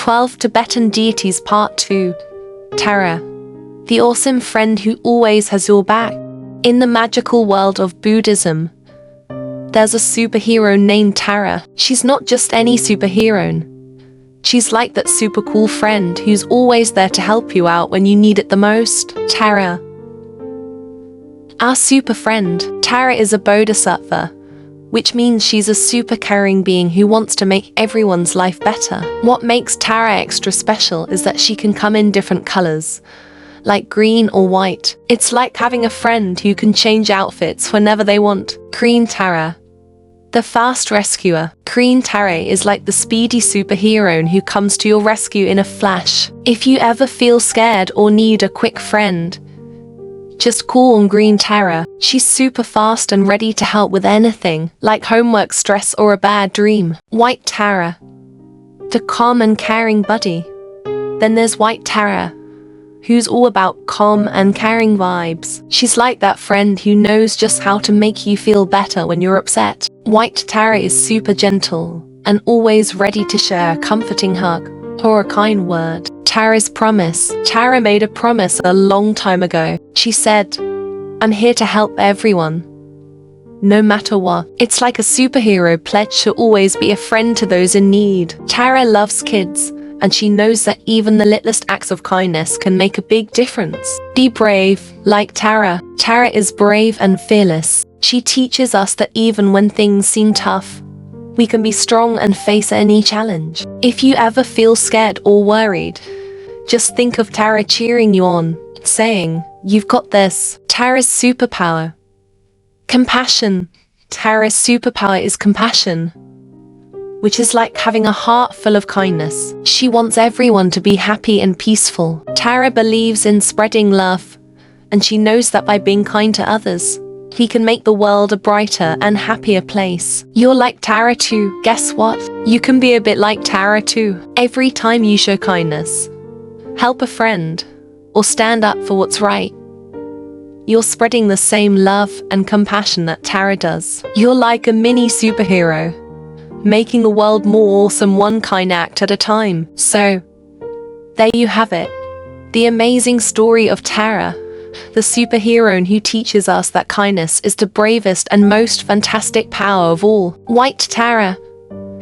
12 Tibetan Deities Part 2. Tara, the awesome friend who always has your back. In the magical world of Buddhism, there's a superhero named Tara. She's not just any superhero. She's like that super cool friend who's always there to help you out when you need it the most. Tara, our super friend. Tara is a bodhisattva, which means she's a super caring being who wants to make everyone's life better. What makes Tara extra special is that she can come in different colors, like green or white. It's like having a friend who can change outfits whenever they want. Green Tara, the fast rescuer. Green Tara is like the speedy superhero who comes to your rescue in a flash. If you ever feel scared or need a quick friend, just call on Green Tara. She's super fast and ready to help with anything, like homework stress or a bad dream. White Tara, the calm and caring buddy. Then there's White Tara, who's all about calm and caring vibes. She's like that friend who knows just how to make you feel better when you're upset. White Tara is super gentle and always ready to share a comforting hug or a kind word. Tara's promise. Tara made a promise a long time ago. She said, "I'm here to help everyone, no matter what." It's like a superhero pledge to always be a friend to those in need. Tara loves kids, and she knows that even the littlest acts of kindness can make a big difference. Be brave, like Tara. Tara is brave and fearless. She teaches us that even when things seem tough, we can be strong and face any challenge. If you ever feel scared or worried, just think of Tara cheering you on, saying, "You've got this." Tara's superpower. Compassion. Tara's superpower is compassion, which is like having a heart full of kindness. She wants everyone to be happy and peaceful. Tara believes in spreading love, and she knows that by being kind to others, he can make the world a brighter and happier place. You're like Tara too. Guess what? You can be a bit like Tara too. Every time you show kindness, help a friend, or stand up for what's right, you're spreading the same love and compassion that Tara does. You're like a mini superhero, making the world more awesome one kind act at a time. So, there you have it. The amazing story of Tara, the superhero who teaches us that kindness is the bravest and most fantastic power of all. White Tara.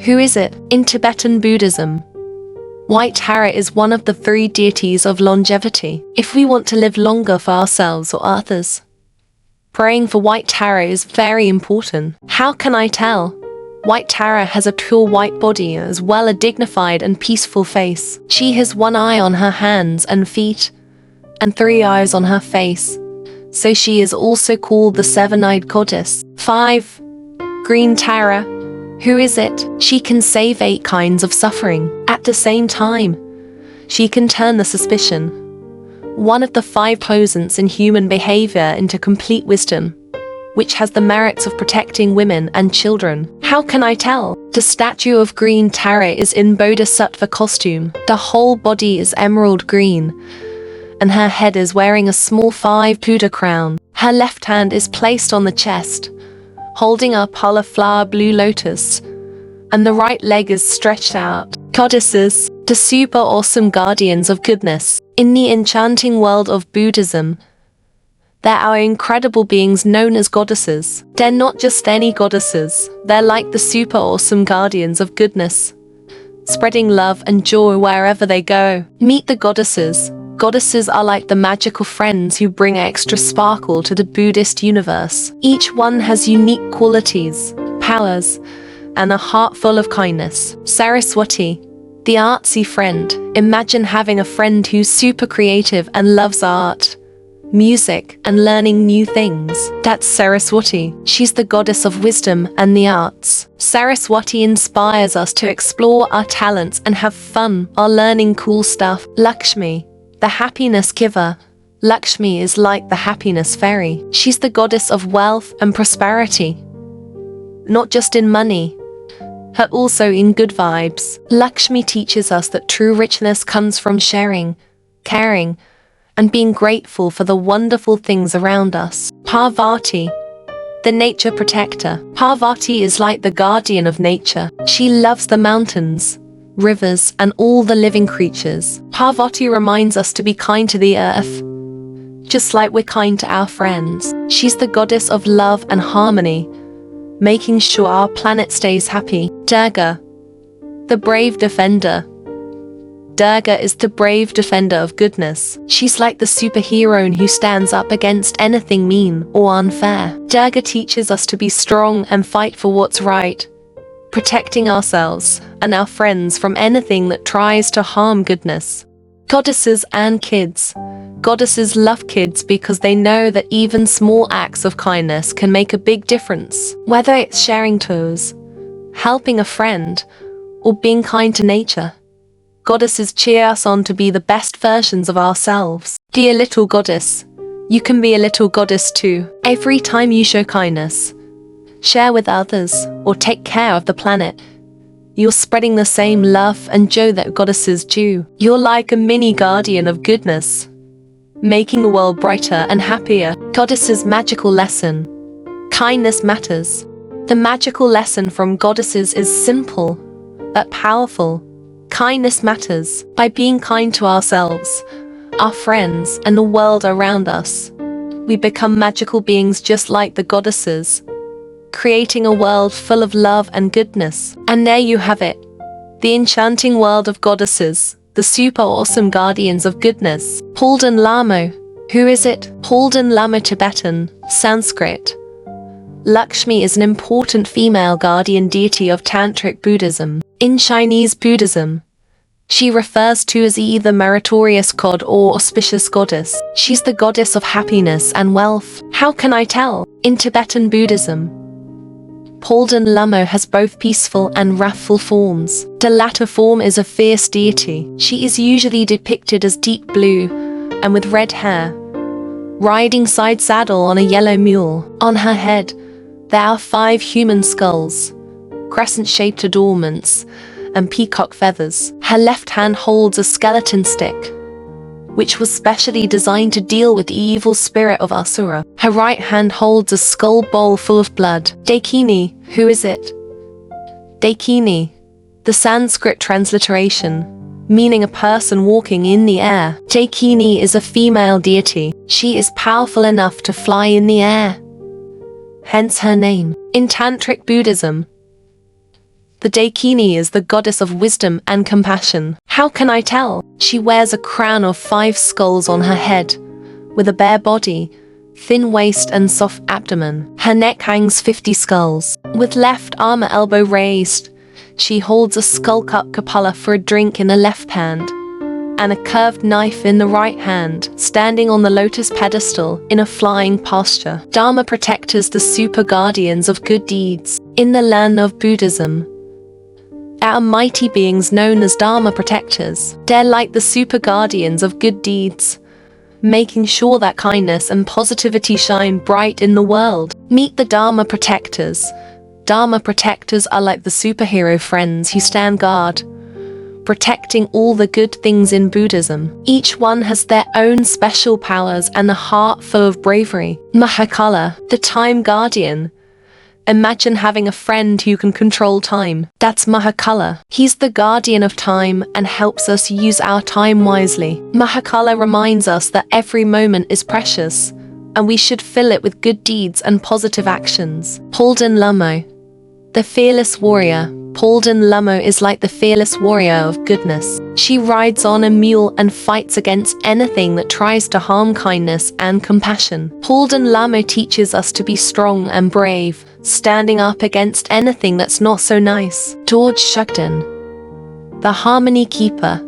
Who is it? In Tibetan Buddhism, White Tara is one of the 3 deities of longevity. If we want to live longer for ourselves or others, praying for White Tara is very important. How can I tell? White Tara has a tall white body as well as a dignified and peaceful face. She has 1 eye on her hands and feet, and 3 eyes on her face, so she is also called the 7-eyed goddess. 5. Green Tara. Who is it? She can save 8 kinds of suffering. At the same time, she can turn the suspicion, one of the 5 quotients in human behavior, into complete wisdom, which has the merits of protecting women and children. How can I tell? The statue of Green Tara is in bodhisattva costume. The whole body is emerald green, and her head is wearing a small 5 Buddha crown. Her left hand is placed on the chest, holding a cauliflower blue lotus, and the right leg is stretched out. Goddesses, the super awesome guardians of goodness. In the enchanting world of Buddhism, there are incredible beings known as goddesses. They're not just any goddesses, they're like the super awesome guardians of goodness, spreading love and joy wherever they go. Meet the goddesses. Goddesses are like the magical friends who bring extra sparkle to the Buddhist universe. Each one has unique qualities, powers, and a heart full of kindness. Saraswati, the artsy friend. Imagine having a friend who's super creative and loves art, music, and learning new things. That's Saraswati. She's the goddess of wisdom and the arts. Saraswati inspires us to explore our talents and have fun while learning cool stuff. Lakshmi, the happiness giver. Lakshmi is like the happiness fairy. She's the goddess of wealth and prosperity, not just in money, but also in good vibes. Lakshmi teaches us that true richness comes from sharing, caring, and being grateful for the wonderful things around us. Parvati, the nature protector. Parvati is like the guardian of nature. She loves the mountains, rivers, and all the living creatures. Parvati reminds us to be kind to the earth, just like we're kind to our friends. She's the goddess of love and harmony, making sure our planet stays happy. Durga, the brave defender. Durga is the brave defender of goodness. She's like the superhero who stands up against anything mean or unfair. Durga teaches us to be strong and fight for what's right, protecting ourselves and our friends from anything that tries to harm goodness. Goddesses and kids. Goddesses love kids because they know that even small acts of kindness can make a big difference. Whether it's sharing toys, helping a friend, or being kind to nature, goddesses cheer us on to be the best versions of ourselves. Dear little goddess, you can be a little goddess too. Every time you show kindness, share with others, or take care of the planet, you're spreading the same love and joy that goddesses do. You're like a mini guardian of goodness, making the world brighter and happier. Goddesses' magical lesson. Kindness matters. The magical lesson from goddesses is simple, but powerful. Kindness matters. By being kind to ourselves, our friends, and the world around us, we become magical beings just like the goddesses, creating a world full of love and goodness. And there you have it, the enchanting world of goddesses, the super awesome guardians of goodness. Palden Lamo. Who is it? Palden Lamo, Tibetan, Sanskrit. Lakshmi is an important female guardian deity of Tantric Buddhism. In Chinese Buddhism, she refers to as either meritorious god or auspicious goddess. She's the goddess of happiness and wealth. How can I tell? In Tibetan Buddhism, Palden Lamo has both peaceful and wrathful forms. The latter form is a fierce deity. She is usually depicted as deep blue and with red hair, riding side saddle on a yellow mule. On her head, there are 5 human skulls, crescent-shaped adornments, and peacock feathers. Her left hand holds a skeleton stick, which was specially designed to deal with the evil spirit of Asura. Her right hand holds a skull bowl full of blood. Dakini. Who is it? Dakini, the Sanskrit transliteration, meaning a person walking in the air. Dakini is a female deity. She is powerful enough to fly in the air, hence her name. In Tantric Buddhism, the Dakini is the goddess of wisdom and compassion. How can I tell? She wears a crown of 5 skulls on her head, with a bare body, thin waist and soft abdomen. Her neck hangs 50 skulls. With left arm and elbow raised, she holds a skull cup kapala for a drink in the left hand, and a curved knife in the right hand, standing on the lotus pedestal in a flying posture. Dharma protectors, the super guardians of good deeds. In the land of Buddhism, our mighty beings known as Dharma protectors. They're like the super guardians of good deeds, making sure that kindness and positivity shine bright in the world. Meet the Dharma protectors. Dharma protectors are like the superhero friends who stand guard, protecting all the good things in Buddhism. Each one has their own special powers and a heart full of bravery. Mahakala, the time guardian. Imagine having a friend who can control time. That's Mahakala. He's the guardian of time and helps us use our time wisely. Mahakala reminds us that every moment is precious, and we should fill it with good deeds and positive actions. Palden Lamo, the fearless warrior. Palden Lamo is like the fearless warrior of goodness. She rides on a mule and fights against anything that tries to harm kindness and compassion. Palden Lamo teaches us to be strong and brave, standing up against anything that's not so nice. Dorje Shugden, the harmony keeper.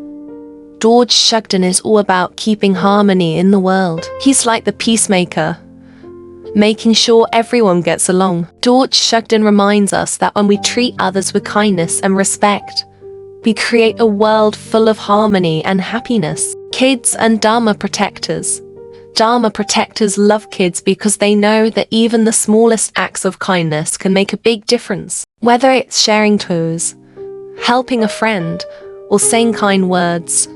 Dorje Shugden is all about keeping harmony in the world. He's like the peacemaker, making sure everyone gets along. Dorje Shugden reminds us that when we treat others with kindness and respect, we create a world full of harmony and happiness. Kids and Dharma protectors. Dharma protectors love kids because they know that even the smallest acts of kindness can make a big difference. Whether it's sharing toys, helping a friend, or saying kind words,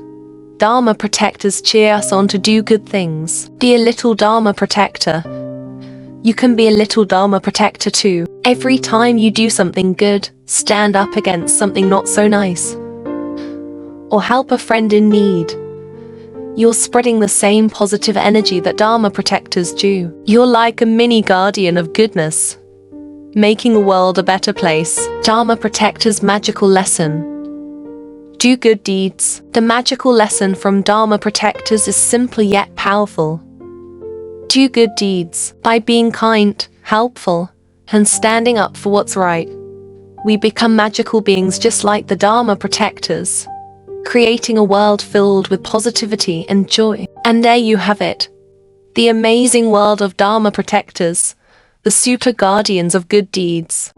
Dharma protectors cheer us on to do good things. Be a little Dharma protector. You can be a little Dharma protector too. Every time you do something good, stand up against something not so nice, or help a friend in need, you're spreading the same positive energy that Dharma protectors do. You're like a mini guardian of goodness, making the world a better place. Dharma protectors' magical lesson. Do good deeds. The magical lesson from Dharma protectors is simple yet powerful. Do good deeds. By being kind, helpful, and standing up for what's right, we become magical beings just like the Dharma protectors, creating a world filled with positivity and joy. And there you have it. The amazing world of Dharma protectors, the super guardians of good deeds.